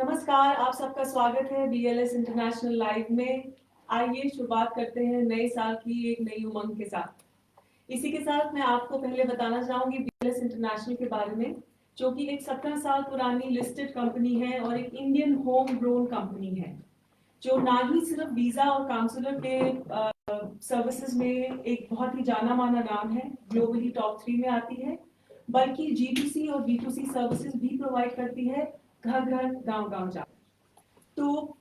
नमस्कार, आप सबका स्वागत है BLS इंटरनेशनल लाइव में। आइए शुरुआत करते हैं नए साल की एक नई उमंग के साथ। इसी के साथ मैं आपको पहले बताना चाहूंगी BLS इंटरनेशनल के बारे में, जो कि एक 17 साल पुरानी लिस्टेड कंपनी है और एक इंडियन होम ग्रोन कंपनी है, जो ना ही सिर्फ वीजा और काउंसलर के सर्विसेज में एक बहुत ही जाना माना नाम है, ग्लोबली टॉप 3 में आती है, बल्कि G2C और B2C सर्विसेज भी प्रोवाइड करती है, घर घर गांव गांव जा। तो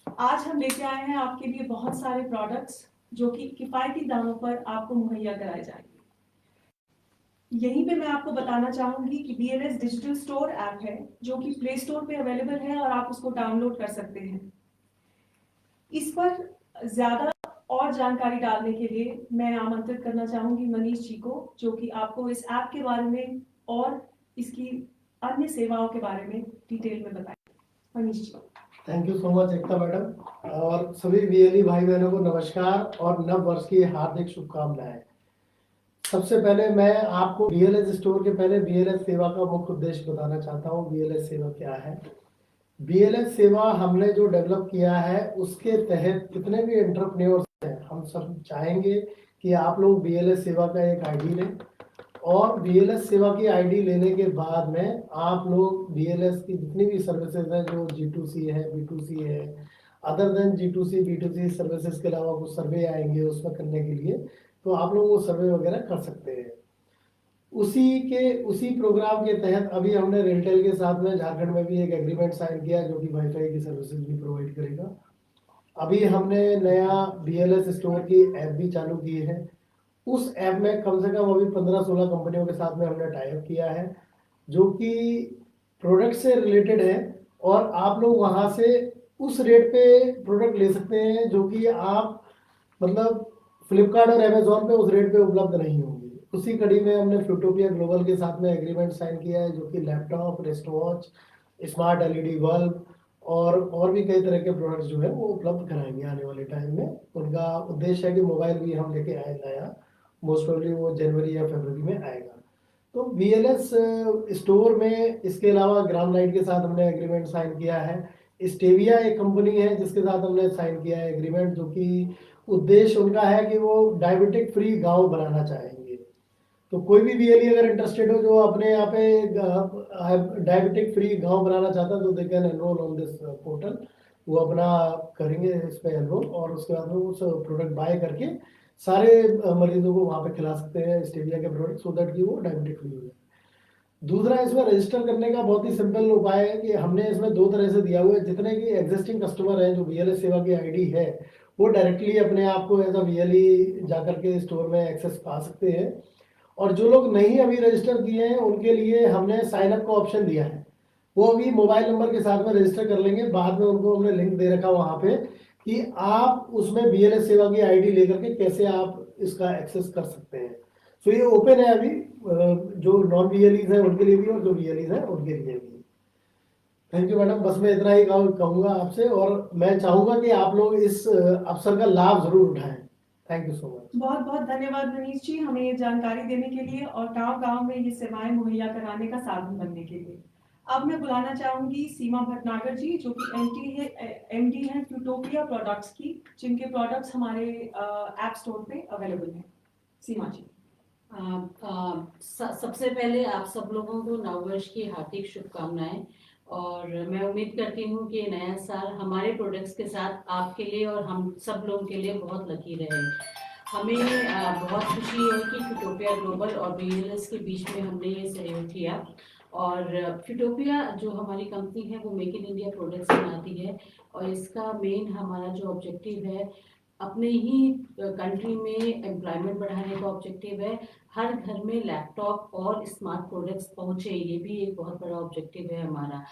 आज हम लेके आए हैं आपके लिए बहुत सारे प्रोडक्ट्स जो कि किफायती दामों पर आपको मुहैया कराए जाएंगे। यहीं पे मैं आपको बताना चाहूंगी कि BLS डिजिटल स्टोर ऐप है, जो कि प्ले स्टोर पे अवेलेबल है और आप उसको डाउनलोड कर सकते हैं। इस पर ज्यादा और जानकारी डालने के लिए मैं आमंत्रित करना चाहूंगी मनीष जी को, जो कि आपको इस ऐप के बारे में और इसकी अन्य सेवाओं के बारे में डिटेल में बताएंगे। Manish ji. Thank you so much Ekta madam, और सभी BLE भाई बहनों को नमस्कार और नव वर्ष की हार्दिक शुभकामनाएं। सबसे पहले मैं आपको BLS स्टोर के पहले BLS सेवा का मुख्य उद्देश्य बताना चाहता हूँ। BLS सेवा क्या है? BLS सेवा हमने जो डेवलप किया है उसके तहत कितने भी एंटरप्रेन्योर्स हैं, हम सब चाहेंगे कि आप लोग BLS सेवा का एक ID लें, और BLS सेवा की ID लेने के बाद में आप लोग BLS की जितनी भी सर्विसेज हैं, जो G2C है, B2C है, other than G2C B2C services के अलावा कुछ सर्वे आएंगे उसमें करने के लिए, तो आप लोग वो सर्वे वगैरह कर सकते हैं। उसी प्रोग्राम के तहत अभी हमने रेलटेल के साथ में झारखंड में भी एक एग्रीमेंट साइन किया, जो कि वाईफाई की सर्विसेज भी प्रोवाइड करेगा। अभी हमने नया BLS स्टोर की ऐप भी चालू की है। उस ऐप में कम से कम अभी 15-16 कंपनियों के साथ में हमने टाई अप किया है, जो कि प्रोडक्ट से रिलेटेड है, और आप लोग वहां से उस रेट पे प्रोडक्ट ले सकते हैं जो कि आप मतलब फ्लिपकार्ट और अमेजोन पे उस रेट पे उपलब्ध नहीं होंगे। उसी कड़ी में हमने फ्यूटोपिया ग्लोबल के साथ में एग्रीमेंट साइन किया है, जो कि laptop, wrist watch, smart LED bulb और भी कई तरह के प्रोडक्ट्स जो है वो उपलब्ध कराएंगे आने वाले टाइम में। उनका उद्देश्य है कि मोबाइल भी हम लेके आए नया, मोस्ट प्रोबेबली वो जनवरी या फरवरी में आएगा। तो BLS स्टोर में इसके अलावा ग्राम लाइट के साथ हमने एग्रीमेंट साइन किया है। स्टेविया एक कंपनी है जिसके साथ हमने साइन किया है एग्रीमेंट, जो कि उद्देश्य उनका है कि वो डायबिटिक फ्री गांव बनाना चाहेंगे। तो कोई भी BLE अगर इंटरेस्टेड हो जो अपने यहाँ पे डायबिटिक फ्री गांव बनाना चाहता है, तो they can enrol on this portal. वो अपना करेंगे इस पे एनरोल, और उसके बाद में उस प्रोडक्ट बाय करके सारे मरीजों को वहाँ पे खिला सकते हैं स्टेविया के प्रोडक्ट, सो दैट कि वो डायबिटिक फ्री हो जाए। दूसरा, इसमें रजिस्टर करने का बहुत ही सिंपल उपाय है कि हमने इसमें 2 तरह से दिया हुआ है। जितने की एग्जिस्टिंग कस्टमर हैं, जो BLS सेवा की ID है, वो डायरेक्टली अपने आप को एज अ BLE जाकर के स्टोर में एक्सेस पा सकते हैं, और जो लोग नहीं अभी रजिस्टर किए हैं उनके लिए हमने साइन अप का ऑप्शन दिया है। वो अभी मोबाइल नंबर के साथ में रजिस्टर कर लेंगे, बाद में उनको हमने लिंक दे रखा वहाँ पे कि आप उसमें BLS सेवा की ID लेकर के कैसे आप इसका एक्सेस कर सकते हैं। तो ये ओपन है अभी, जो नॉन BLEs हैं उनके लिए भी और जो BLEs हैं उनके लिए भी। थैंक यू मैडम, बस मैं इतना ही कहूँगा आपसे, और मैं चाहूँगा कि आप लोग इस अवसर का लाभ जरूर उठाएं। Thank you so much. बहुत बहुत धन्यवाद मनीष जी, हमें ये जानकारी देने के लिए और गांव गांव में ये सेवाएं मुहैया कराने का साधन बनने के लिए। अब मैं बुलाना चाहूंगी सीमा भटनागर जी, जो कि MD है फ्यूटोपिया प्रोडक्ट्स की, जिनके प्रोडक्ट्स हमारे ऐप स्टोर पे अवेलेबल हैं। सीमा जी। सबसे पहले आप सब लोगों को नववर्ष की हार्दिक शुभकामनाएं, और मैं उम्मीद करती हूँ कि नया साल हमारे प्रोडक्ट्स के साथ आपके लिए और हम सब लोगों के लिए बहुत लकी रहे। हमें बहुत खुशी है कि फ्यूटोपिया ग्लोबल और BLS के बीच में हमने ये सहयोग किया, और फ्यूटोपिया जो हमारी कंपनी है वो मेक इन इंडिया प्रोडक्ट्स बनाती है, और इसका मेन हमारा जो ऑब्जेक्टिव है, अपने ही कंट्री में एम्प्लॉयमेंट बढ़ाने का ऑब्जेक्टिव है। हर घर में लैपटॉप और स्मार्ट प्रोडक्ट्स पहुंचे, ये भी एक बहुत बड़ा ऑब्जेक्टिव है हमारा।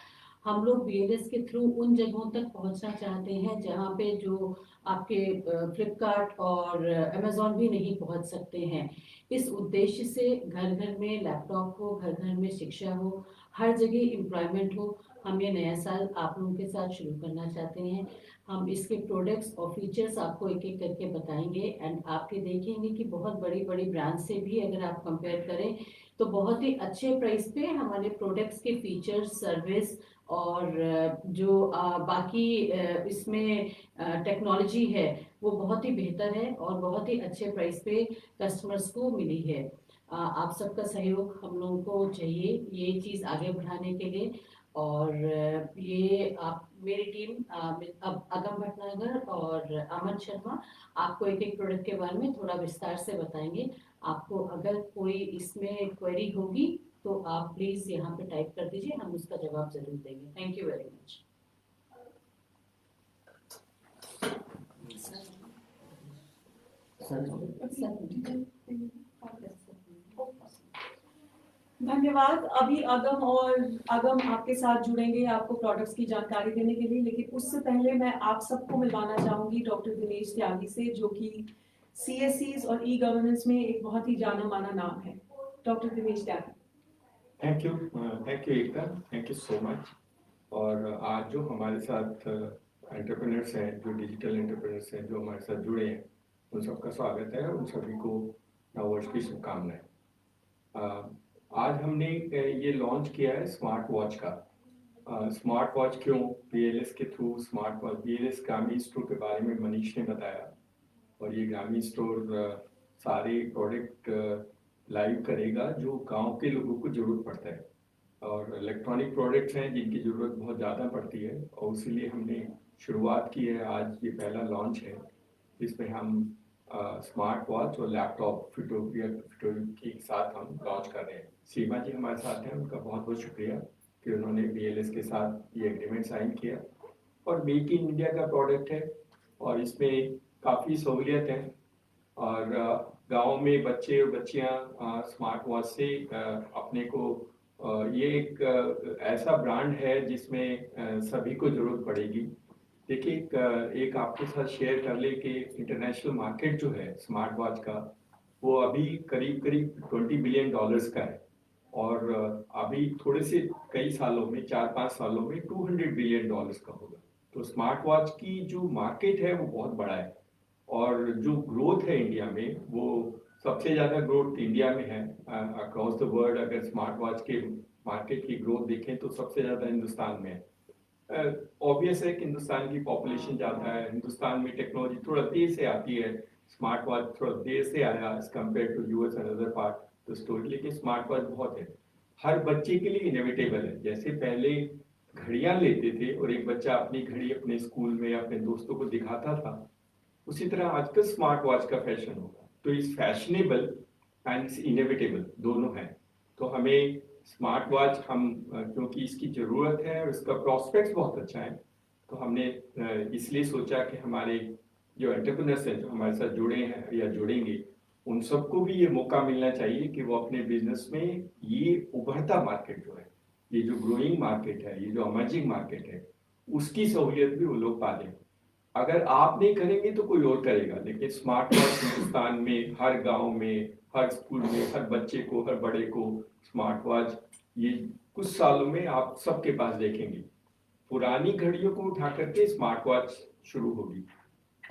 हम लोग BLS के थ्रू उन जगहों तक पहुंचना चाहते हैं जहां पे जो आपके फ्लिपकार्ट और अमेजोन भी नहीं पहुंच सकते हैं। इस उद्देश्य से घर घर में लैपटॉप हो, घर घर में शिक्षा हो, हर जगह एम्प्लॉयमेंट हो, हम ये नया साल आप लोगों के साथ शुरू करना चाहते हैं। हम इसके प्रोडक्ट्स और फीचर्स आपको एक एक करके बताएंगे, एंड आप ये देखेंगे कि बहुत बड़ी बड़ी ब्रांड से भी अगर आप कंपेयर करें तो बहुत ही अच्छे प्राइस पे हमारे प्रोडक्ट्स के फीचर्स, सर्विस और जो बाकी इसमें टेक्नोलॉजी है वो बहुत ही बेहतर है और बहुत ही अच्छे प्राइस पे कस्टमर्स को मिली है। आप सबका सहयोग हम लोगों को चाहिए ये चीज़ आगे बढ़ाने के लिए। और ये आप मेरी टीम अब अगम भटनागर और अमन शर्मा आपको एक एक प्रोडक्ट के बारे में थोड़ा विस्तार से बताएंगे। आपको अगर कोई इसमें क्वेरी होगी तो आप प्लीज़ यहाँ पे टाइप कर दीजिए, हम उसका जवाब ज़रूर देंगे। Thank you very much. धन्यवाद। अभी अगम आपके साथ जुड़ेंगे आपको प्रोडक्ट्स की जानकारी देने के लिए, लेकिन उससे पहले मैं आप सबको मिलवाना चाहूंगी डॉक्टर दिनेश त्यागी से, जो कि CSCs और ई-गवर्नेंस में एक बहुत ही जाना माना नाम है। Doctor Dinesh Tyagi. Thank you Ekta, thank you so much. और आज जो हमारे साथ एंटरप्रेन्योर्स हैं, जो डिजिटल एंटरप्रेन्योर्स हैं, जो हमारे साथ जुड़े हैं, उन सबका स्वागत है और उन सभी को नववर्ष की शुभकामनाएं। आज हमने ये लॉन्च किया है स्मार्ट वॉच का। स्मार्ट वॉच क्यों? BLS के थ्रू स्मार्ट वॉच, BLS ग्रामीण स्टोर के बारे में मनीष ने बताया और ये ग्रामीण स्टोर सारे प्रोडक्ट लाइव करेगा जो गांव के लोगों को जरूरत पड़ता है, और इलेक्ट्रॉनिक प्रोडक्ट्स हैं जिनकी ज़रूरत बहुत ज़्यादा पड़ती है, और इसीलिए हमने शुरुआत की है। आज ये पहला लॉन्च है जिसमें हम स्मार्ट वॉच और लैपटॉप फिटो के साथ हम लॉन्च कर रहे हैं। सीमा जी हमारे साथ हैं, उनका बहुत बहुत शुक्रिया कि उन्होंने BLS के साथ ये एग्रीमेंट साइन किया। और मेक इन इंडिया का प्रोडक्ट है और इसमें काफ़ी सहूलियत है, और गांव में बच्चे और बच्चियां स्मार्ट वॉच से अपने को ये एक ऐसा ब्रांड है जिसमें सभी को ज़रूरत पड़ेगी। देखिए, एक आपके साथ शेयर कर ले कि इंटरनेशनल मार्केट जो है स्मार्ट वॉच का, वो अभी करीब करीब $20 बिलियन का है, और अभी थोड़े से कई सालों में 4-5 सालों में $200 बिलियन का होगा। तो स्मार्ट वॉच की जो मार्केट है वो बहुत बड़ा है, और जो ग्रोथ है इंडिया में, वो सबसे ज़्यादा ग्रोथ इंडिया में है अक्रॉस द वर्ल्ड। अगर स्मार्ट वॉच के मार्केट की ग्रोथ देखें तो सबसे ज़्यादा हिंदुस्तान में है। ऑब्वियस है कि हिंदुस्तान की पॉपुलेशन ज़्यादा है, हिंदुस्तान में टेक्नोलॉजी थोड़ा देर से आती है, स्मार्ट वॉच थोड़ा देर से आया as compare to US and other part the story, लेकिन स्मार्ट वॉच बहुत है, हर बच्चे के लिए इनएविटेबल है। जैसे पहले घड़ियाँ लेते थे और एक बच्चा अपनी घड़ी अपने स्कूल में या अपने दोस्तों को दिखाता था, उसी तरह आजकल स्मार्ट वॉच का फैशन होगा। तो इस फैशनेबल एंड इनएविटेबल दोनों हैं। तो हमें स्मार्ट वॉच क्योंकि इसकी ज़रूरत है और इसका प्रॉस्पेक्ट्स बहुत अच्छा है, तो हमने इसलिए सोचा कि हमारे जो एंटरप्रेन्योर्स हैं जो हमारे साथ जुड़े हैं या जुड़ेंगे, उन सबको भी ये मौका मिलना चाहिए कि वो अपने बिजनेस में ये उभरता मार्केट जो है, ये जो ग्रोइंग मार्केट है, ये जो अमर्जिंग मार्केट है, उसकी सहूलियत भी वो लोग पा लें। अगर आप नहीं करेंगे तो कोई और करेगा, लेकिन स्मार्ट वॉच हिंदुस्तान में हर गांव में, हर स्कूल में, हर बच्चे को, हर बड़े को स्मार्ट वॉच ये कुछ सालों में आप सबके पास देखेंगे। पुरानी घड़ियों को उठा करके स्मार्ट वॉच शुरू होगी।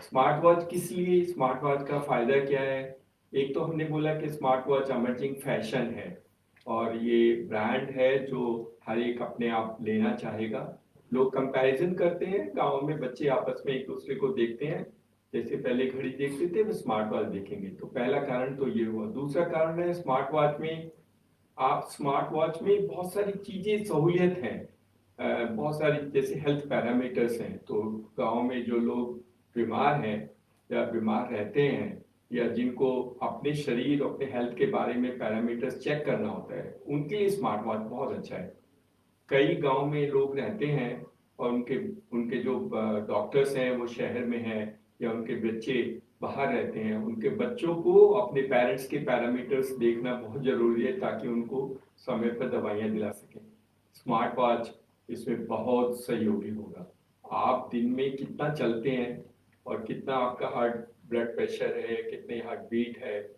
स्मार्ट वॉच किस लिए, स्मार्ट वॉच का फायदा क्या है? एक तो हमने बोला कि स्मार्ट वॉच अमर्जिंग फैशन है और ये ब्रांड है जो हर एक अपने आप लेना चाहेगा। लोग कंपैरिजन करते हैं, गांव में बच्चे आपस में एक दूसरे को देखते हैं, जैसे पहले घड़ी देखते थे वो स्मार्ट वॉच देखेंगे। तो पहला कारण तो ये हुआ। दूसरा कारण है स्मार्ट वॉच में बहुत सारी चीजें सहूलियत हैं, बहुत सारी जैसे हेल्थ पैरामीटर्स हैं। तो गांव में जो लोग बीमार हैं या बीमार रहते हैं या जिनको अपने शरीर अपने हेल्थ के बारे में पैरामीटर्स चेक करना होता है, उनके लिए स्मार्ट वॉच बहुत अच्छा है। कई गांव में लोग रहते हैं और उनके जो डॉक्टर्स हैं वो शहर में हैं या उनके बच्चे बाहर रहते हैं, उनके बच्चों को अपने पेरेंट्स के पैरामीटर्स देखना बहुत ज़रूरी है ताकि उनको समय पर दवाइयाँ दिला सकें। स्मार्ट वॉच इसमें बहुत सहयोगी होगा। आप दिन में कितना चलते हैं और कितना आपका हार्ट ब्लड प्रेशर है, कितने हार्ट बीट है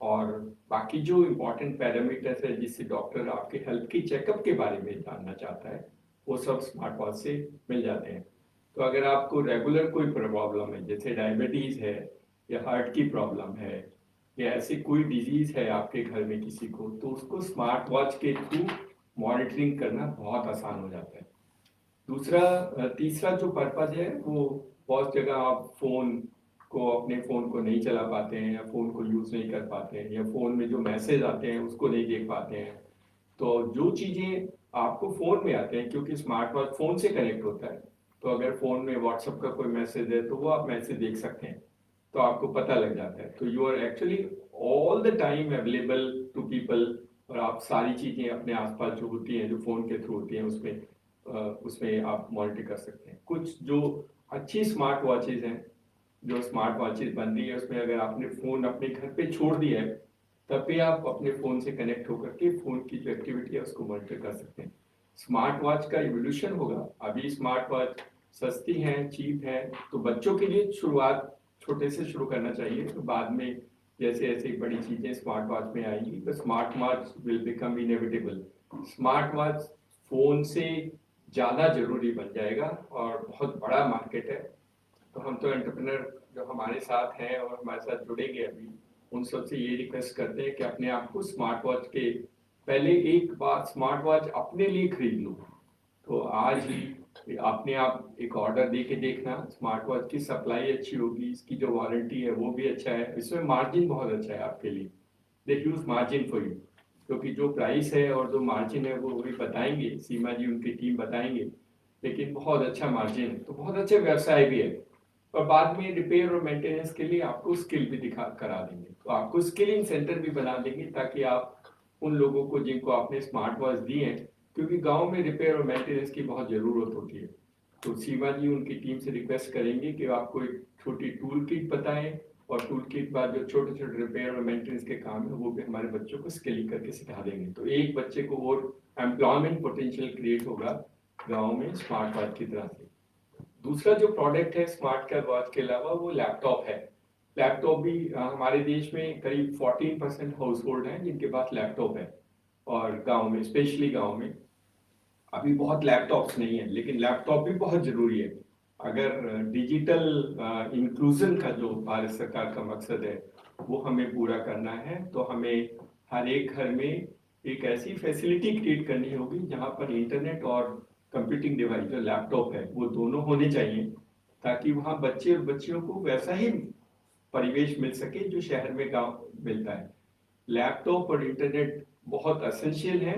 और बाकी जो इम्पोर्टेंट पैरामीटर्स है जिससे डॉक्टर आपके हेल्थ की चेकअप के बारे में जानना चाहता है, वो सब स्मार्ट वॉच से मिल जाते हैं। तो अगर आपको रेगुलर कोई प्रॉब्लम है, जैसे डायबिटीज़ है या हार्ट की प्रॉब्लम है या ऐसी कोई डिजीज़ है आपके घर में किसी को, तो उसको स्मार्ट वॉच के थ्रू मॉनिटरिंग करना बहुत आसान हो जाता है। तीसरा जो पर्पज है वो बहुत जगह आप अपने फोन को नहीं चला पाते हैं या फोन को यूज नहीं कर पाते हैं या फोन में जो मैसेज आते हैं उसको नहीं देख पाते हैं। तो जो चीजें आपको फोन में आते हैं, क्योंकि स्मार्ट वॉच फोन से कनेक्ट होता है, तो अगर फोन में व्हाट्सएप का कोई मैसेज है तो वो आप मैसेज देख सकते हैं, तो आपको पता लग जाता है। तो you are actually all the time available to people, और आप सारी चीजें अपने आसपास जो होती हैं जो फोन के थ्रू होती हैं उसमें आप मॉनिटर कर सकते हैं। कुछ जो अच्छी स्मार्ट वॉचेज हैं, जो स्मार्ट वॉचेज बन रही है, उसमें अगर आपने फोन अपने घर पे छोड़ दिया है तब भी आप अपने फोन से कनेक्ट होकर के फोन की जो एक्टिविटी है उसको मॉनिटर कर सकते हैं। स्मार्ट वॉच का इवोल्यूशन होगा। अभी स्मार्ट वॉच सस्ती है, चीप है, तो बच्चों के लिए शुरुआत छोटे से शुरू करना चाहिए। तो बाद में जैसे ऐसे बड़ी चीजें स्मार्ट वॉच में आएंगी तो smart watch will become inevitable. Smart watch phone से ज्यादा जरूरी बन जाएगा और बहुत बड़ा मार्केट है। तो हम तो एंटरप्रेन्योर जो हमारे साथ हैं और हमारे साथ जुड़ेंगे अभी, उन सबसे ये रिक्वेस्ट करते हैं कि अपने आप को स्मार्ट वॉच के पहले एक बार स्मार्ट वॉच अपने लिए खरीद लो। तो आज ही अपने आप एक ऑर्डर दे के देखना, स्मार्ट वॉच की सप्लाई अच्छी होगी, इसकी जो वारंटी है वो भी अच्छा है, इसमें मार्जिन बहुत अच्छा है आपके लिए। दे ह्यूज मार्जिन फॉर यू, क्योंकि जो प्राइस है और जो मार्जिन है वो वही बताएंगे, सीमा जी उनकी टीम बताएंगे, लेकिन बहुत अच्छा मार्जिन है, तो बहुत अच्छा व्यवसाय भी है। और बाद में रिपेयर और मेंटेनेंस के लिए आपको स्किल भी करा देंगे, तो आपको स्किलिंग सेंटर भी बना देंगे ताकि आप उन लोगों को जिनको आपने स्मार्ट वॉच दी है, क्योंकि गांव में रिपेयर और मेंटेनेंस की बहुत जरूरत होती है, तो सीमा जी उनकी टीम से रिक्वेस्ट करेंगे कि आपको एक छोटी टूल किट बताएं, और टूल किट बाद जो छोटे छोटे रिपेयर और मेंटेनेंस के काम है वो भी हमारे बच्चों को स्किलिंग करके सिखा देंगे। तो एक बच्चे को और एम्प्लॉयमेंट पोटेंशियल क्रिएट होगा गाँव में स्मार्ट वॉच की तरह से। दूसरा जो प्रोडक्ट है स्मार्ट वॉच के अलावा वो लैपटॉप है। लैपटॉप भी हमारे देश में करीब 14% हाउस होल्ड हैं जिनके पास लैपटॉप है, और गांव में, स्पेशली गांव में अभी बहुत लैपटॉप्स नहीं है, लेकिन लैपटॉप भी बहुत जरूरी है। अगर डिजिटल इंक्लूजन का जो भारत सरकार का मकसद है वो हमें पूरा करना है, तो हमें हर एक घर में एक ऐसी फैसिलिटी क्रिएट करनी होगी जहां पर इंटरनेट और कंप्यूटिंग डिवाइस जो लैपटॉप है वो दोनों होने चाहिए, ताकि वहाँ बच्चे और बच्चियों को वैसा ही परिवेश मिल सके जो शहर में गांव मिलता है। लैपटॉप और इंटरनेट बहुत एसेंशियल है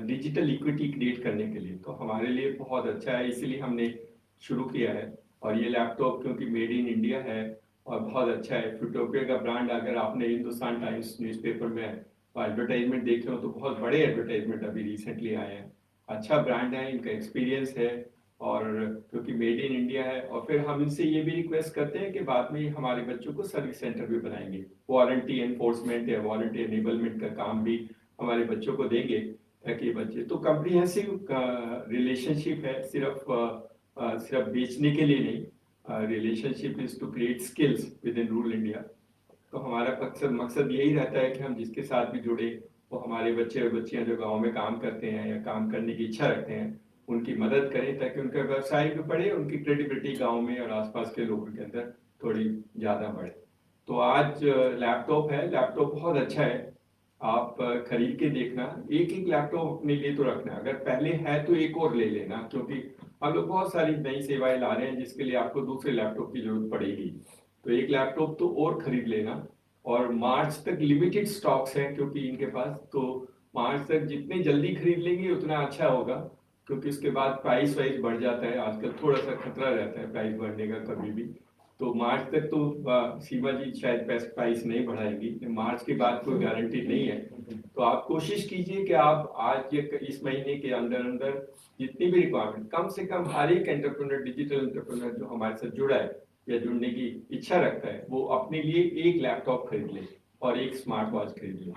डिजिटल इक्विटी क्रिएट करने के लिए, तो हमारे लिए बहुत अच्छा है, इसीलिए हमने शुरू किया है। और ये लैपटॉप क्योंकि मेड इन इंडिया है और बहुत अच्छा है। फ्यूटोपिया का ब्रांड अगर आपने हिंदुस्तान टाइम्स न्यूज़पेपर में एडवर्टाइजमेंट देखे हो तो बहुत बड़े एडवर्टाइजमेंट अभी रिसेंटली आए हैं। अच्छा ब्रांड है, इनका एक्सपीरियंस है, और क्योंकि मेड इन इंडिया है। और फिर हम इनसे ये भी रिक्वेस्ट करते हैं कि बाद में हमारे बच्चों को सर्विस सेंटर भी बनाएंगे, वारंटी एनफोर्समेंट या वारंटी एनेबलमेंट का काम भी हमारे बच्चों को देंगे, ताकि बच्चे तो कम्प्रीहेंसिव रिलेशनशिप है, सिर्फ बेचने के लिए नहीं, relationship is to create skills within rural India. तो हमारा मकसद यही रहता है कि हम जिसके साथ भी जुड़े वो हमारे बच्चे और बच्चियां जो गांव में काम करते हैं या काम करने की इच्छा रखते हैं उनकी मदद करें, ताकि उनका व्यवसाय भी बढ़े, उनकी क्रेडिबिलिटी गांव में और आसपास के लोगों के अंदर थोड़ी ज्यादा बढ़े। तो आज लैपटॉप है, लैपटॉप बहुत अच्छा है, आप खरीद के देखना, एक एक लैपटॉप अपने लिए तो रखना, अगर पहले है तो एक और ले लेना, क्योंकि हम लोग बहुत सारी नई सेवाएं ला रहे हैं जिसके लिए आपको दूसरे लैपटॉप की जरूरत पड़ेगी, तो एक लैपटॉप तो और खरीद लेना। और मार्च तक लिमिटेड स्टॉक्स हैं क्योंकि इनके पास, तो मार्च तक जितने जल्दी खरीद लेंगे उतना अच्छा होगा, क्योंकि उसके बाद प्राइस वाइज बढ़ जाता है, आजकल थोड़ा सा खतरा रहता है प्राइस बढ़ने का कभी भी। तो मार्च तक तो सीमा जी शायद प्राइस नहीं बढ़ाएगी, मार्च के बाद कोई गारंटी नहीं है। तो आप कोशिश कीजिए कि आप आज इस महीने के अंदर अंदर जितनी भी रिक्वायरमेंट, कम से कम हर एक एंटरप्रेन्योर, डिजिटल एंटरप्रेन्योर जो हमारे साथ जुड़ा है या जुड़ने की इच्छा रखता है, वो अपने लिए एक लैपटॉप खरीद ले और एक स्मार्ट वॉच खरीद ले।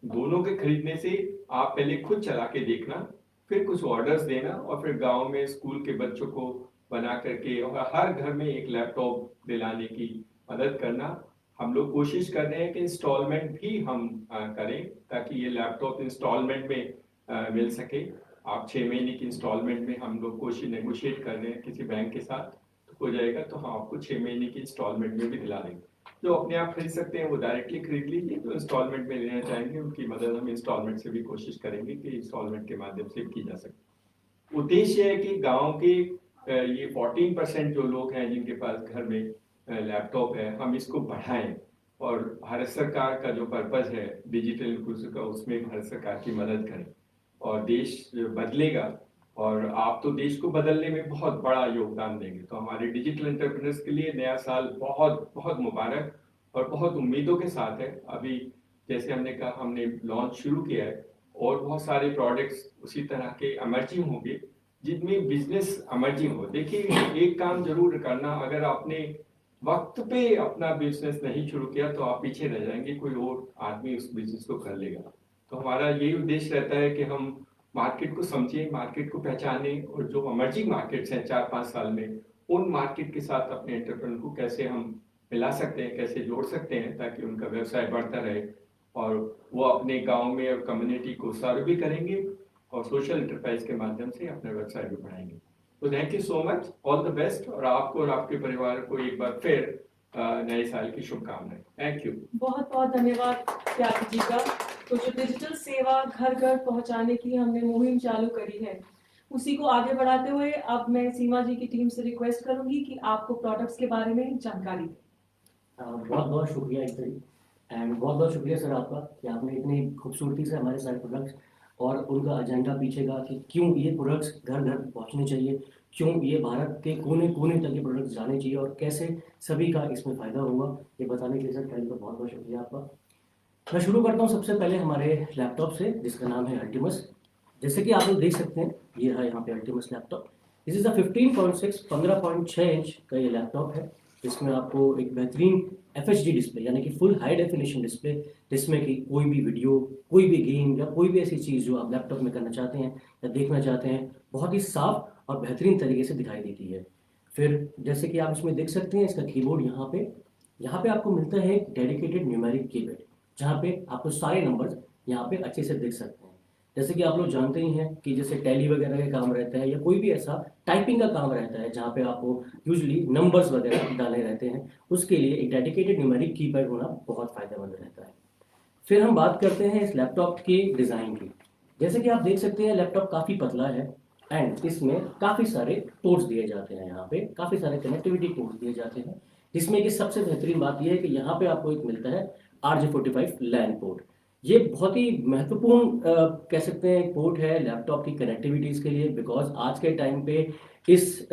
दोनों के खरीदने से आप पहले खुद चला के देखना, फिर कुछ ऑर्डर्स देना, और फिर गांव में स्कूल के बच्चों को बना करके और हर घर में एक लैपटॉप दिलाने की मदद करना। हम लोग कोशिश कर रहे हैं कि इंस्टॉलमेंट भी हम करें, ताकि ये लैपटॉप इंस्टॉलमेंट में मिल सके। आप 6 महीने की इंस्टॉलमेंट में हम लोग कोशिश नेगोशिएट कर रहे हैं किसी बैंक के साथ, तो हो जाएगा तो हम आपको 6 महीने की इंस्टॉलमेंट में भी दिला देंगे। जो अपने आप खरीद सकते हैं वो डायरेक्टली खरीद लीजिए, जो इंस्टॉलमेंट में लेना चाहेंगे उनकी मदद हम इंस्टॉलमेंट से भी कोशिश करेंगे कि इंस्टॉलमेंट के माध्यम से की जा सके। उद्देश्य है कि गांव के ये 14% जो लोग हैं जिनके पास घर में लैपटॉप है, हम इसको बढ़ाएं। और भारत सरकार का जो पर्पस है डिजिटल इंक्लूसिव का, उसमें भारत सरकार की मदद करें और देश बदलेगा। और आप तो देश को बदलने में बहुत बड़ा योगदान देंगे। तो हमारे डिजिटल एंटरप्रेन्योर्स के लिए नया साल बहुत बहुत मुबारक और बहुत उम्मीदों के साथ है। अभी जैसे हमने कहा, हमने लॉन्च शुरू किया है और बहुत सारे प्रोडक्ट्स उसी तरह के एमर्जिंग होंगे जिनमें बिजनेस एमर्जिंग हो। देखिए, एक काम जरूर करना, अगर आपने वक्त पे अपना बिजनेस नहीं शुरू किया तो आप पीछे रह जाएंगे, कोई और आदमी उस बिजनेस को कर लेगा। तो हमारा यही उद्देश्य रहता है कि हम मार्केट को समझें, मार्केट को पहचानें और जो एमर्जिंग मार्केट्स हैं 4-5 साल में, उन मार्केट के साथ अपने एंटरप्रेन्योर को कैसे हम मिला सकते हैं, कैसे जोड़ सकते हैं ताकि उनका व्यवसाय बढ़ता रहे और वो अपने गांव में और कम्युनिटी को सर्व भी करेंगे और सोशल एंटरप्राइज के माध्यम से अपना व्यवसाय भी बढ़ाएंगे। तो thank you so much, all the best, और आपको और आपके परिवार को एक बार फिर नए साल की शुभकामनाएं। Thank you. बहुत बहुत धन्यवाद त्यागी जी का। तो जो डिजिटल सेवा घर घर पहुंचाने की हमने मुहिम चालू करी है, उसी को आगे बढ़ाते हुए अब मैं सीमा जी की टीम से रिक्वेस्ट करूंगी कि आपको प्रोडक्ट्स के बारे में जानकारी दें। बहुत बहुत शुक्रिया इतनी, एंड बहुत बहुत शुक्रिया सर आपका कि आपने इतनी खूबसूरती से हमारे सारे प्रोडक्ट्स और उनका एजेंडा पीछे का कि क्यों ये प्रोडक्ट्स घर घर पहुंचने चाहिए, क्यों ये भारत के कोने कोने तक ये प्रोडक्ट्स जाने चाहिए और कैसे सभी का इसमें फ़ायदा होगा, ये बताने के लिए सर टाइम पर बहुत बहुत शुक्रिया आपका। मैं शुरू करता हूँ सबसे पहले हमारे लैपटॉप से जिसका नाम है अल्टीमस। जैसे कि आप लोग देख सकते हैं, ये है यहाँ पे Ultimus laptop. This is a 15.6 inch का ये लैपटॉप है, जिसमें आपको एक बेहतरीन FHD डिस्प्ले यानी कि फुल हाई डेफिनेशन डिस्प्ले, जिसमें कि कोई भी वीडियो, कोई भी गेम या कोई भी ऐसी चीज़ जो आप लैपटॉप में करना चाहते हैं या देखना चाहते हैं, बहुत ही साफ और बेहतरीन तरीके से दिखाई देती है। फिर जैसे कि आप इसमें देख सकते हैं, इसका कीबोर्ड यहाँ पे आपको मिलता है एक डेडिकेटेड न्यूमेरिक कीपैड, जहाँ पे आपको सारे नंबर्स यहाँ पे अच्छे से दिख सकते हैं। जैसे कि आप लोग जानते ही हैं कि जैसे टैली वगैरह का काम रहता है या कोई भी ऐसा टाइपिंग का काम रहता है जहाँ पे आपको यूजुअली नंबर्स वगैरह डालने रहते हैं, उसके लिए एक डेडिकेटेड न्यूमेरिक कीपैड होना बहुत फ़ायदेमंद रहता है। फिर हम बात करते हैं इस लैपटॉप के डिज़ाइन की। जैसे कि आप देख सकते हैं, लैपटॉप काफ़ी पतला है एंड इसमें काफ़ी सारे पोर्ट्स दिए जाते हैं, यहाँ पे काफ़ी सारे कनेक्टिविटी पोर्ट्स दिए जाते हैं, जिसमें कि सबसे बेहतरीन बात यह है कि यहाँ पे आपको एक मिलता है RJ45 लैन पोर्ट। ये बहुत ही महत्वपूर्ण कह सकते हैं एक पोर्ट है लैपटॉप की कनेक्टिविटीज़ के लिए, बिकॉज आज के टाइम पे इस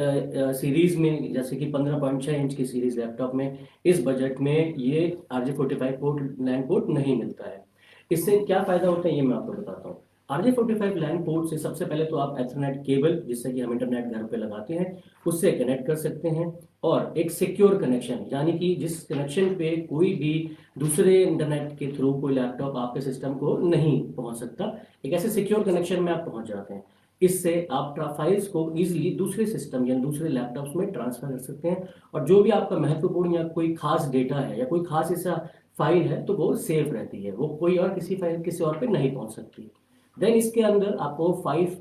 सीरीज़ में, जैसे कि 15.6 इंच की सीरीज़ लैपटॉप में इस बजट में ये RJ45 पोर्ट लैन पोर्ट नहीं मिलता है। इससे क्या फ़ायदा होता है ये मैं आपको बताता हूँ। RJ45 लैन पोर्ट से सबसे पहले तो आप एथरनेट केबल, जिससे कि हम इंटरनेट घर पे लगाते हैं, उससे कनेक्ट कर सकते हैं और एक सिक्योर कनेक्शन, यानी कि जिस कनेक्शन पे कोई भी दूसरे इंटरनेट के थ्रू कोई लैपटॉप आपके सिस्टम को नहीं पहुंच सकता, एक ऐसे सिक्योर कनेक्शन में आप पहुंच जाते हैं। इससे आप फाइल्स को ईजिली दूसरे सिस्टम या दूसरे लैपटॉप्स में ट्रांसफर कर सकते हैं और जो भी आपका महत्वपूर्ण या कोई खास डेटा है या कोई खास ऐसा फाइल है तो वो सेफ रहती है, वो कोई और किसी फाइल किसी और पे नहीं पहुंच सकती। देन इसके अंदर आपको 5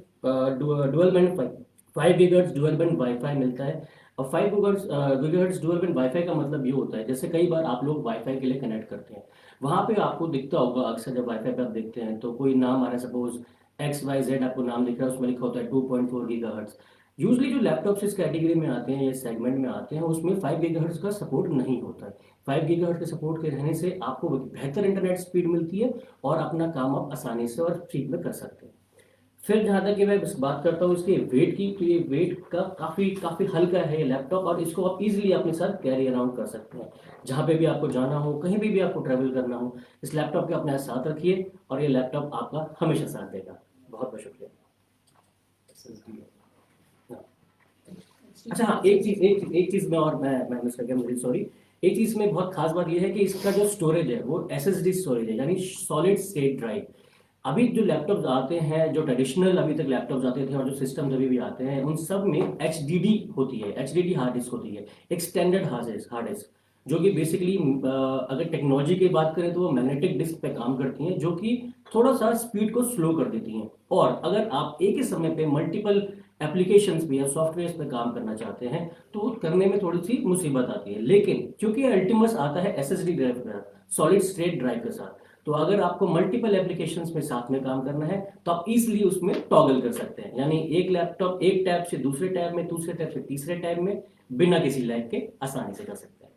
गीगाहर्ट्ज़ डुअल बैंड वाईफाई मिलता है। और 5 गीगाहर्ट्ज़ डुअल बैंड वाईफाई का मतलब ये होता है, जैसे कई बार आप लोग वाईफाई के लिए कनेक्ट करते हैं, वहाँ पे आपको दिखता होगा अक्सर जब वाईफाई पे आप देखते हैं तो कोई नाम आ रहा है, सपोज XYZ आपको नाम दिख रहा है, उसमें लिखा होता है 2.4 गीगाहर्ट्ज़। यूजली जो लैपटॉप्स इस कैटेगरी में आते हैं या सेगमेंट में आते हैं, उसमें 5 गीगाहर्ट्ज़ का सपोर्ट नहीं होता है। 5 गीगाहर्ट्ज़ के सपोर्ट के रहने से आपको बेहतर इंटरनेट स्पीड मिलती है और अपना काम आप आसानी से और फ्री में कर सकते हैं। फिर जहाँ तक कि मैं बात करता हूँ इसके वेट की, तो ये वेट का काफ़ी हल्का है ये लैपटॉप और इसको आप इजीली अपने साथ कैरी अराउंड कर सकते हैं। जहाँ पे भी आपको जाना हो, कहीं भी आपको ट्रैवल करना हो, इस लैपटॉप के अपने साथ रखिए और ये लैपटॉप आपका हमेशा साथ देगा। बहुत बहुत शुक्रिया। अच्छा हाँ, एक चीज़ में और मैं मिस कर गया, मुझे सॉरी। एक चीज़ में बहुत खास बात यह है कि इसका जो स्टोरेज है वो SSD स्टोरेज है, यानी सॉलिड स्टेट ड्राइव। अभी जो लैपटॉप्स आते हैं, जो ट्रेडिशनल अभी तक लैपटॉप्स आते थे और जो सिस्टम्स अभी भी आते हैं, उन सब में HDD होती है, HDD हार्ड डिस्क होती है, एक स्टैंडर्ड हार्ड डिस्क, जो कि बेसिकली अगर टेक्नोलॉजी की बात करें तो वो मैग्नेटिक डिस्क पे काम करती हैं, जो कि थोड़ा सा स्पीड को स्लो कर देती हैं। और अगर आप एक ही समय पे मल्टीपल एप्लीकेशंस भी या सॉफ्टवेयर पे काम करना चाहते हैं तो वो करने में थोड़ी सी मुसीबत आती है। लेकिन क्योंकि अल्टीमस आता है SSD ड्राइव के साथ, सॉलिड स्टेट ड्राइव के साथ, तो अगर आपको मल्टीपल एप्लीकेशंस में साथ में काम करना है तो आप इजीली उसमें टॉगल कर सकते हैं, यानी एक लैपटॉप एक टैब से दूसरे टैब में, दूसरे टैब से तीसरे टैब में बिना किसी लैग के आसानी से कर सकते हैं।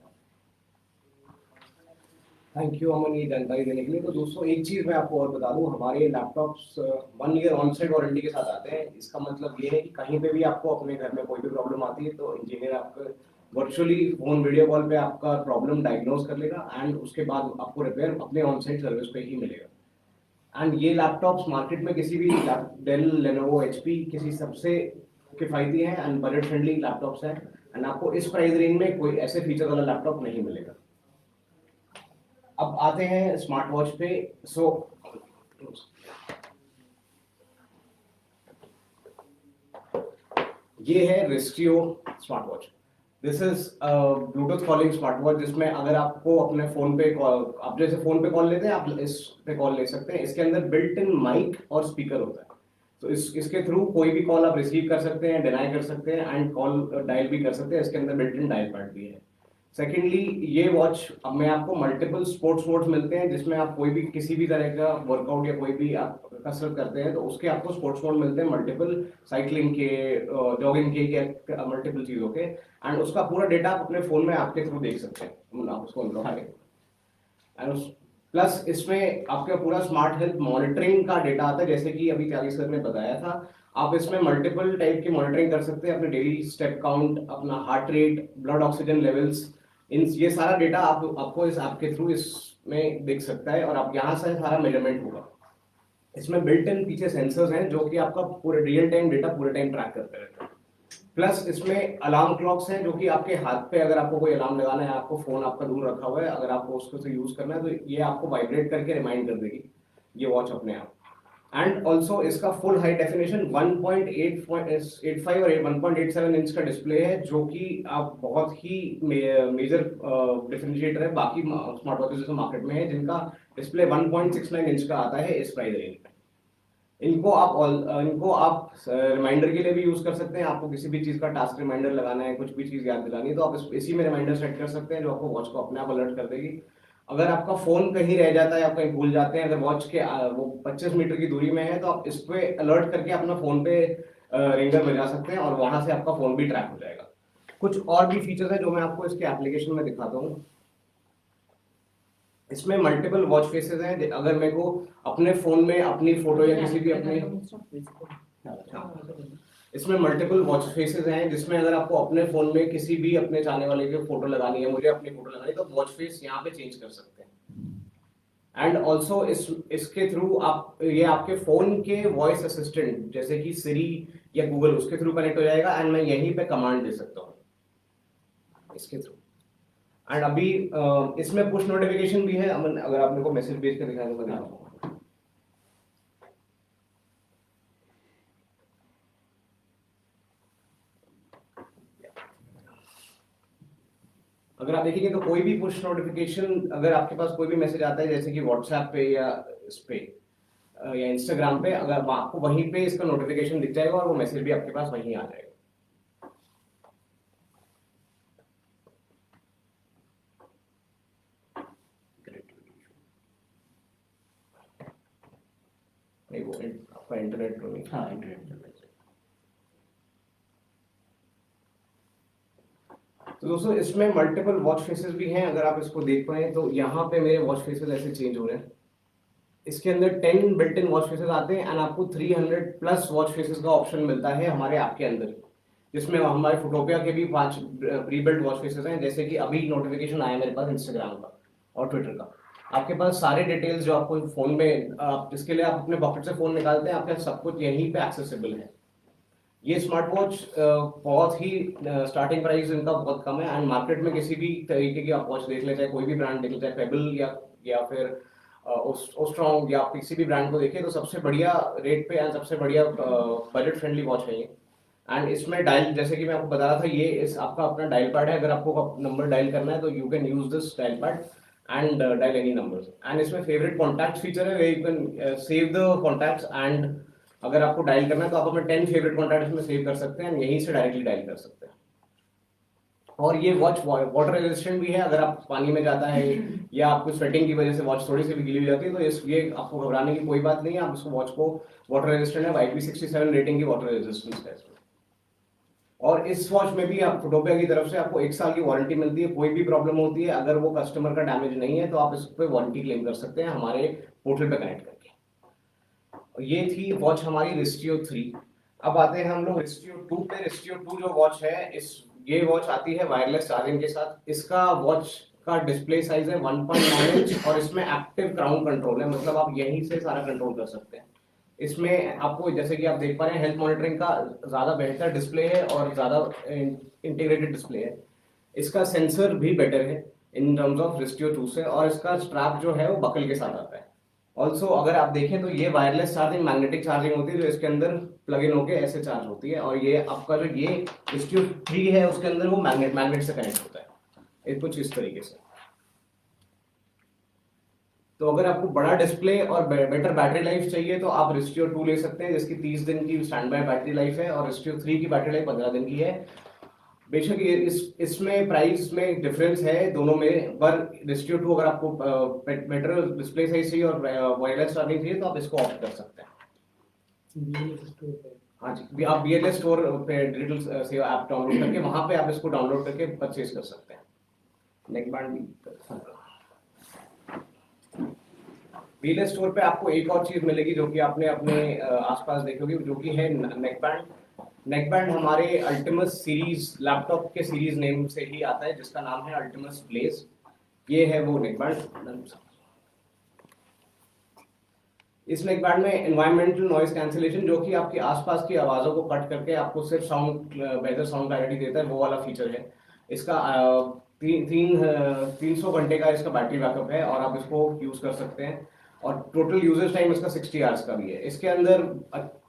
थैंक यू अमन ये जानकारी देने के लिए। तो दोस्तों एक चीज़ मैं आपको और बता दूं, हमारे laptops 1 year on site warranty के साथ आते हैं। इसका मतलब ये है कि कहीं पे भी आपको अपने घर में कोई भी प्रॉब्लम आती है तो इंजीनियर आपको वर्चुअली फोन वीडियो कॉल पे आपका प्रॉब्लम डायग्नोज कर लेगा एंड उसके बाद आपको रिपेयर अपने ऑन साइट सर्विस पे ही मिलेगा। एंड ये लैपटॉप्स मार्केट में किसी भी डेल, लेनोवो, एचपी किसी सबसे किफायती हैं एंड बजट फ्रेंडली लैपटॉप्स हैं एंड आपको इस प्राइस रेंज में कोई ऐसे फीचर वाला लैपटॉप नहीं मिलेगा। अब आते हैं स्मार्ट वॉच पे। सो ये है Ristio smart watch. This is Bluetooth calling smart watch, जिसमें अगर आपको अपने फोन पे कॉल, आप जैसे फोन पे कॉल लेते हैं आप इस पे कॉल ले सकते हैं। इसके अंदर बिल्ट इन माइक और स्पीकर होता है, तो इसके थ्रू कोई भी कॉल आप रिसीव कर सकते हैं, डिनाई कर सकते हैं एंड कॉल डायल भी कर सकते हैं। इसके अंदर बिल्ट इन डायल पैड भी है। सेकेंडली ये वॉच अब में आपको मल्टीपल स्पोर्ट्स मोड्स मिलते हैं, जिसमें आप कोई भी किसी भी तरह का वर्कआउट या कोई भी आप कसरत करते हैं तो उसके आपको स्पोर्ट्स मोड मिलते हैं, मल्टीपल साइकिलिंग के, जॉगिंग के या मल्टीपल चीज़ों के, एंड उसका पूरा डेटा आप अपने फोन में आपके थ्रू देख सकते हैं। आप उसको अनलॉक करें एंड प्लस इसमें आपका पूरा स्मार्ट हेल्थ मॉनिटरिंग का डेटा आता है, जैसे कि अभी त्यागी सर ने बताया था। आप इसमें मल्टीपल टाइप की मॉनिटरिंग कर सकते हैं, अपने डेली स्टेप काउंट, अपना heart rate, blood oxygen levels, इन ये सारा डेटा आपको इस ऐप के थ्रू इसमें दिख सकता है और आप यहाँ से सारा मेजरमेंट होगा। इसमें बिल्ट इन पीछे सेंसर्स हैं जो कि आपका पूरे रियल टाइम डेटा पूरे टाइम ट्रैक करते रहते हैं। प्लस इसमें अलार्म क्लॉक्स हैं जो कि आपके हाथ पे अगर आपको कोई अलार्म लगाना है, आपको फोन आपका दूर रखा हुआ है, अगर आपको उसको से यूज करना है तो ये आपको वाइब्रेट करके रिमाइंड कर देगी ये वॉच अपने आप। एंड ऑल्सो इसका फुल हाई डेफिनेशन 1.85 और 1.87 इंच का डिस्प्ले है, जो कि आप बहुत ही मेजर डिफरेंशिएटर है बाकी स्मार्ट वॉचेस जो मार्केट में है, जिनका डिस्प्ले 1.69 इंच का आता है इस प्राइस रेंज में। इनको आप रिमाइंडर के लिए भी यूज कर सकते हैं। आपको किसी भी चीज का टास्क रिमाइंडर लगाना है, कुछ भी चीज याद दिलानी है, तो आप इसी में रिमाइंडर सेट कर सकते हैं जो आपको वॉच को अपने आप अलर्ट कर देगी। अगर आपका फोन कहीं रह जाता है, आप कहीं भूल जाते हैं, अगर वॉच के वो 25 मीटर की दूरी में है तो आप इस पे अलर्ट करके अपना फोन पे रिंगर बजा सकते हैं और वहां से आपका फोन भी ट्रैक हो जाएगा। कुछ और भी फीचर्स हैं जो मैं आपको इसके एप्लीकेशन में दिखाता हूँ। इसमें मल्टीपल वॉच फेसेस हैं। अगर मेरे को अपने फोन में अपनी फोटो या किसी भी अपने इसमें मल्टीपल वॉच फेसेस हैं, जिसमें अगर आपको अपने फोन में किसी भी अपने चाहने वाले की फोटो लगानी है, मुझे अपनी फोटो लगानी है, तो वॉच फेस यहाँ पे चेंज कर सकते हैं। एंड ऑल्सो इसके थ्रू आप ये आपके फोन के वॉइस असिस्टेंट जैसे कि सिरी या गूगल, उसके थ्रू कनेक्ट हो जाएगा एंड मैं यहीं पे कमांड दे सकता हूँ इसके थ्रू। एंड अभी इसमें पुश नोटिफिकेशन भी है। अगर आप मेरे को मैसेज भेज कर दिखाएंगे तो दिखाऊंगा। अगर आप देखेंगे तो कोई भी पुश नोटिफिकेशन, अगर आपके पास कोई भी मैसेज आता है जैसे कि व्हाट्सएप पे या इस पे या इंस्टाग्राम पे, अगर आपको वहीं पे इसका नोटिफिकेशन दिख जाएगा और वो मैसेज भी आपके पास वहीं आ जाएगा। नहीं वो आपका इंटरनेट तो नहीं। हाँ, इंटरनेट। तो दोस्तों इसमें मल्टीपल वॉच फेसेस भी हैं। अगर आप इसको देख पाए तो यहाँ पे मेरे वॉच फेसेस ऐसे चेंज हो रहे हैं। इसके अंदर 10 बिल्ट इन वॉच फेसेस आते हैं एंड आपको 300 प्लस वॉच फेसेस का ऑप्शन मिलता है हमारे ऐप के अंदर, जिसमें हमारे फोटोपिया के भी 5 प्री बिल्ट वॉच फेसेस हैं। जैसे कि अभी नोटिफिकेशन आया मेरे पास इंस्टाग्राम का और ट्विटर का, आपके पास सारे डिटेल्स जो आपको फोन में जिसके लिए आप अपने पॉकेट से फोन निकालते हैं, आपके सब कुछ यहीं पे एक्सेसिबल है। ये स्मार्ट वॉच बहुत ही स्टार्टिंग प्राइस इनका बहुत कम है एंड मार्केट में किसी भी तरीके की आप वॉच देख ले, चाहे कोई भी ब्रांड देख ले, चाहे पेबल या फिर ओस्ट्रॉन्ग या किसी भी ब्रांड को देखिए, तो सबसे बढ़िया रेट पे एंड सबसे बढ़िया बजट फ्रेंडली वॉच है ये। एंड इसमें डायल, जैसे कि मैं आपको बता रहा था, ये इस आपका अपना डायल पैड है। अगर आपको नंबर डायल करना है तो you can use this dial pad and dial any numbers. And इसमें फेवरेट कॉन्टैक्ट फीचर है, where you can save the contacts and अगर आपको डायल करना है तो आप अपने 10 फेवरेट कॉन्टैक्ट्स में सेव कर सकते हैं एंड यहीं से डायरेक्टली डायल कर सकते हैं। और ये वॉच वाटर रेजिस्टेंट भी है, अगर आप पानी में जाता है या आपको स्वेटिंग की वजह से वॉच थोड़ी सी भी गीली हो जाती है तो ये आपको घबराने की कोई बात नहीं है। आप इसको वॉच को वाटर रेजिस्टेंट है, IP67 रेटिंग की वाटर रेजिस्टेंस है इसमें। और इस वॉच में भी आप फोटोपिया की तरफ से आपको 1 साल की वारंटी मिलती है। कोई भी प्रॉब्लम होती है, अगर वो कस्टमर का डैमेज नहीं है तो आप इस पे वारंटी क्लेम कर सकते हैं हमारे पोर्टल पे कनेक्ट करके। ये थी वॉच हमारी रिस्टियो 3। अब आते हैं हम लोग रिस्टियो 2 पे। रिस्टियो 2 जो वॉच है, ये वॉच आती है वायरलेस चार्जिंग के साथ। इसका वॉच का डिस्प्ले साइज है 1.9 इंच और इसमें एक्टिव क्राउन कंट्रोल है, मतलब आप यहीं से सारा कंट्रोल कर सकते हैं। इसमें आपको जैसे कि आप देख पा रहे हैं हेल्थ मॉनिटरिंग का ज्यादा बेहतर डिस्प्ले है और ज्यादा इंटीग्रेटेड डिस्प्ले है। इसका सेंसर भी बेटर है इन टर्म्स ऑफ रिस्टियो 2 से, और इसका स्ट्रैप जो है वो बकल के साथ आता है। ऑल्सो अगर आप देखें तो ये वायरलेस चार्जिंग मैग्नेटिक चार्जिंग होती है, जो इसके अंदर प्लग इन होकर ऐसे चार्ज होती है। और ये आपका जो ये रिस्टियो 3 है उसके अंदर वो मैग्नेट से कनेक्ट होता है, ये कुछ इस तरीके से। तो अगर आपको बड़ा डिस्प्ले और बेटर बैटरी लाइफ चाहिए तो आप रिस्टियो 2 ले सकते हैं, जिसकी 30 दिन की स्टैंड बाय बैटरी लाइफ है, और रिस्टियो 3 की बैटरी लाइफ 15 दिन की है। बेशक ये इसमें प्राइस में डिफरेंस है दोनों में, पर रिस्टियो 2 अगर आपको बेटर डिस्प्ले साइज चाहिए और वायरलेस चार्जिंग चाहिए तो आप इसको ऑप्ट कर सकते हैं। हाँ जी, आप BLS स्टोर पे डिजिटल सेवा ऐप डाउनलोड करके वहां पे आप इसको डाउनलोड करके परचेज कर सकते हैं। नेक बैंड भी BLS स्टोर पे आपको एक और चीज मिलेगी जो कि आपने अपने आसपास देखी होगी, जो कि है नेक बैंड। नेक बैंड हमारे अल्टिमस सीरीज लैपटॉप के सीरीज नेम से ही आता है, जिसका नाम है अल्टिमस ब्लेज। ये है वो नेक बैंड। इस नेक बैंड में एनवायरमेंटल नॉइज कैंसिलेशन, जो कि आपकी आसपास की आवाजों को कट करके आपको सिर्फ बेहतर साउंड क्लैरिटी देता है, वो वाला फीचर है इसका। 300 घंटे का इसका बैटरी बैकअप है और आप इसको यूज कर सकते हैं, और टोटल यूजेज टाइम इसका 60 आवर्स का भी है। इसके अंदर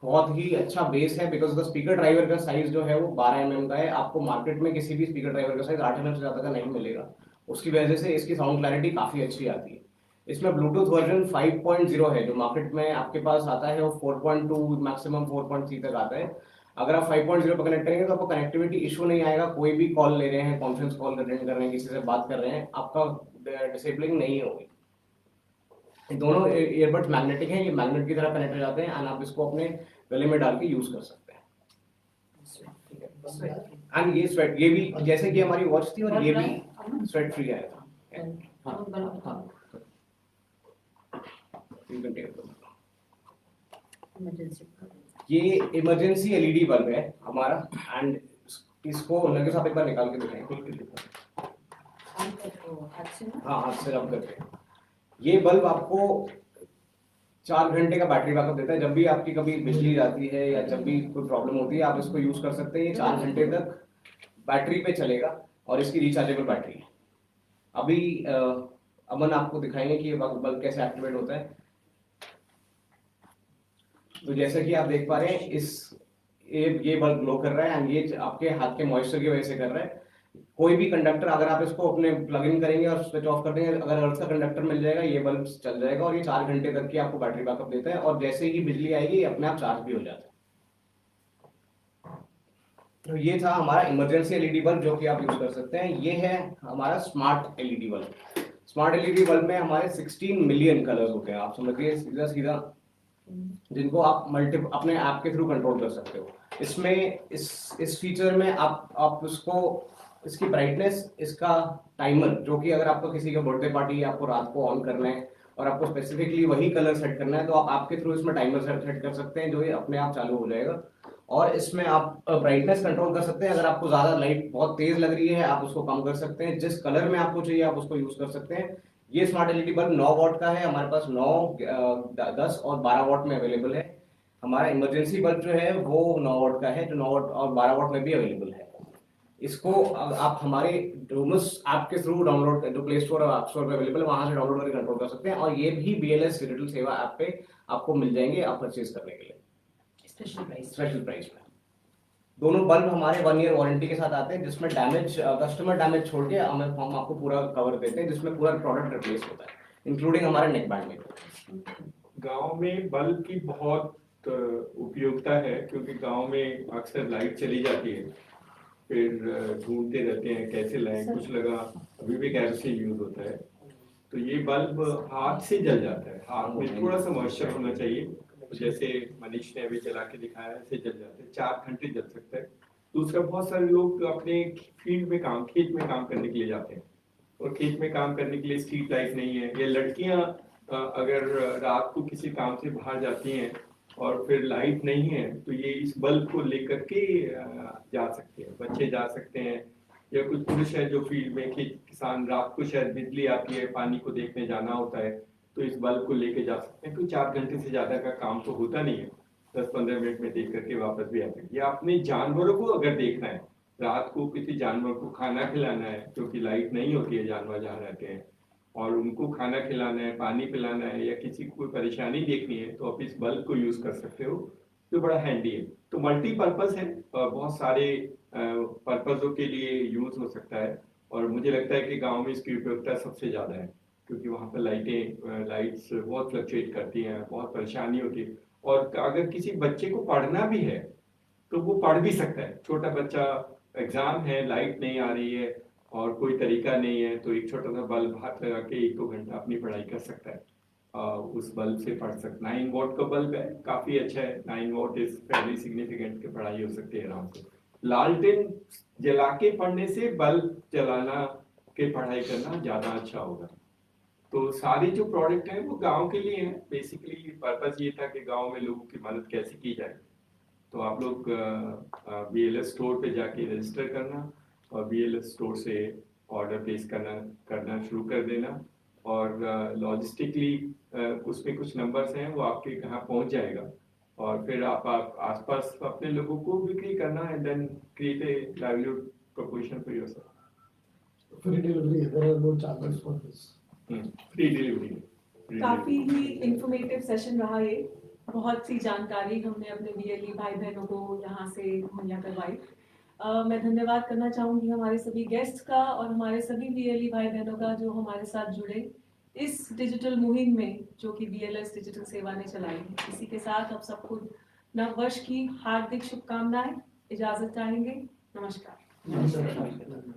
बहुत ही अच्छा बेस है, बिकॉज द स्पीकर ड्राइवर का साइज जो है वो 12 mm का है। आपको मार्केट में किसी भी स्पीकर ड्राइवर का साइज 8 mm से ज्यादा का नहीं मिलेगा, उसकी वजह से इसकी साउंड क्लैरिटी काफी अच्छी आती है। इसमें ब्लूटूथ वर्जन 5.0 है, जो मार्केट में आपके पास आता है वो 4.2 मैक्सिमम 4.3 तक आता है। अगर आप 5.0 पर कनेक्ट करेंगे तो आपको कनेक्टिविटी इशू नहीं आएगा। कोई भी कॉल ले रहे हैं, कॉन्फ्रेंस कॉल अटेंड कर रहे हैं, किसी से बात कर रहे हैं, आपका डिसेबलिंग नहीं होगी। दोनों ईयरबड्स मैग्नेटिक हैं, ये मैग्नेट की तरह कनेक्ट हो जाते हैं, एंड आप इसको अपने गले में डाल के यूज कर सकते हैं। एंड ये स्वेट, ये भी जैसे कि हमारी वॉच थी, और ये भी स्वेट फ्री आएगा। ये इमरजेंसी LED बल्ब है हमारा, एंड इसको लगे साहब एक बार निकाल के दिखाएं। हाँ, हाथ से रब करके। ये बल्ब आपको 4 घंटे का बैटरी बैकअप देता है। जब भी आपकी कभी बिजली जाती है या जब भी कोई प्रॉब्लम होती है, आप इसको यूज कर सकते हैं। ये 4 घंटे तक बैटरी पे चलेगा और इसकी रिचार्जेबल बैटरी है। अभी अमन आपको दिखाएंगे कि ये बल्ब कैसे एक्टिवेट होता है। तो जैसा कि आप देख पा रहे हैं, ये बल्ब ग्लो कर रहा है, एंड ये आपके हाथ के मॉइस्चर की वजह से कर रहा है। कोई भी कंडक्टर अगर आप इसको अपने प्लग इन करेंगे और स्विच ऑफ कर देंगे, अगर अर्थ का कंडक्टर मिल जाएगा, ये बल्ब चल जाएगा, और ये 4 घंटे तक की आपको बैटरी बैकअप देता है। और जैसे ही बिजली आएगी, ये अपने आप चार्ज भी हो जाता है। तो ये था हमारा इमरजेंसी LED बल्ब, जो कि आप यूज कर सकते हैं। ये है हमारा smart LED bulb. Smart LED bulb में हमारे 16 मिलियन कलर्स होते हैं। आप समझिए सीधा सीधा, जिनको आप अपने ऐप के थ्रू कंट्रोल कर सकते हो। इसमें इस फीचर में आप उसको, इसकी ब्राइटनेस, इसका टाइमर, जो कि अगर आपको किसी का बर्थडे पार्टी आपको रात को ऑन करना है और आपको स्पेसिफिकली वही कलर सेट करना है, तो आप आपके थ्रू इसमें टाइमर सेट कर सकते हैं, जो ये अपने आप चालू हो जाएगा। और इसमें आप ब्राइटनेस कंट्रोल कर सकते हैं। अगर आपको ज्यादा लाइट बहुत तेज लग रही है, आप उसको कम कर सकते हैं। जिस कलर में आपको चाहिए आप उसको यूज कर सकते हैं। ये स्मार्ट LED बल्ब 9 वॉट का है, हमारे पास 9, 10 और 12 वॉट में अवेलेबल है। हमारा इमरजेंसी बल्ब जो है वो 9 वॉट का है, जो 9 वॉट और 12 वॉट में भी अवेलेबल है। इसको आप हमारे डोमस ऐप के थ्रू डाउनलोड, जो प्ले स्टोर और ऐप स्टोर पे अवेलेबल है, वहां से डाउनलोड करके कंट्रोल कर सकते हैं। और ये भी BLS डिजिटल सेवा ऐप पे आपको मिल जाएंगे आप परचेज करने के लिए स्पेशल प्राइस में। दोनों बल्ब हमारे 1 ईयर वारंटी के साथ आते हैं, जिसमें कस्टमर डैमेज छोड़ के हम आपको पूरा कवर देते हैं, जिसमें पूरा प्रोडक्ट रिप्लेस होता है, इंक्लूडिंग हमारे नेक बैंड में। गांव में बल्ब की बहुत उपयोगिता है, क्योंकि गांव में अक्सर लाइट चली जाती है। फिर ढूंढते रहते हैं कैसे लाएं, कुछ लगा अभी भी कैरोसिन यूज होता है। तो ये बल्ब हाथ से जल जाता है, हाथ में थोड़ा सा मॉइस्चर होना चाहिए, जैसे मनीष ने अभी जला के दिखाया ऐसे जल जाते हैं, 4 घंटे जल सकता है। दूसरा, बहुत सारे लोग अपने फील्ड में काम, खेत में काम करने के लिए जाते हैं और खेत में काम करने के लिए स्ट्रीट लाइट नहीं है, या लड़कियां अगर रात को किसी काम से बाहर जाती हैं और फिर लाइट नहीं है तो ये इस बल्ब को लेकर के जा सकते हैं, बच्चे जा सकते हैं, या कुछ पुरुष है जो फील्ड में किसान रात को शायद बिजली आती है, पानी को देखने जाना होता है, तो इस बल्ब को लेके जा सकते हैं। तो 4 घंटे से ज्यादा का काम तो होता नहीं है, 10-15 मिनट में देख करके वापस भी आ सकते हैं। या अपने जानवरों को अगर देखना है, रात को किसी जानवर को खाना खिलाना है क्योंकि लाइट नहीं होती है जानवर जहाँ रहते हैं, और उनको खाना खिलाना है, पानी पिलाना है, या किसी को कोई परेशानी देखनी है, तो आप इस बल्ब को यूज कर सकते हो, जो बड़ा हैंडी है। तो मल्टीपर्पज है और बहुत सारे पर्पजों के लिए यूज हो सकता है, और मुझे लगता है कि गांव में इसकी उपयोगिता सबसे ज्यादा है, क्योंकि वहाँ पर लाइट्स बहुत फ्लक्चुएट करती हैं, बहुत परेशानी होती है। और अगर किसी बच्चे को पढ़ना भी है तो वो पढ़ भी सकता है, छोटा बच्चा, एग्जाम है, लाइट नहीं आ रही है और कोई तरीका नहीं है, तो एक छोटा सा बल्ब हाथ लगा के 1-2 घंटा अपनी पढ़ाई कर सकता है। उस बल्ब से पढ़ सकता। 9 वॉट का बल्ब है, काफी अच्छा है, 9 वॉट इज वेरी सिग्निफिकेंट, की पढ़ाई हो सकती है आराम से। लालटेन जला के पढ़ने से बल्ब जलाना के पढ़ाई करना ज्यादा अच्छा होगा। तो सारे जो प्रोडक्ट हैं वो गांव के लिए हैं, बेसिकली पर्पस ये था कि गांव में लोगों की मदद कैसे की जाए। तो आप लोग BLS स्टोर पे जाके रजिस्टर करना और BLS स्टोर से ऑर्डर प्लेस करना शुरू कर देना, और लॉजिस्टिकली उसमें कुछ नंबर्स हैं, वो आपके यहाँ पहुँच जाएगा, और फिर आप आसपास अपने लोगों को बिक्री करना, and then create a livelihood proposition for yourself. Free delivery है, there are no charges for this. Free delivery. काफी ही इंफॉर्मेटिव सेशन रहा ये, बहुत सी जानकारी हमने अपने BLE भाई बहनों को यहाँ से मुहैया करवाई। मैं धन्यवाद करना चाहूंगी हमारे सभी गेस्ट का और हमारे सभी BLE भाई बहनों का जो हमारे साथ जुड़े इस डिजिटल मुहिम में, जो कि BLS डिजिटल सेवा ने चलाई है। इसी के साथ आप सबको नव वर्ष की हार्दिक शुभकामनाएं, इजाजत चाहेंगे, नमस्कार। नमस्कार।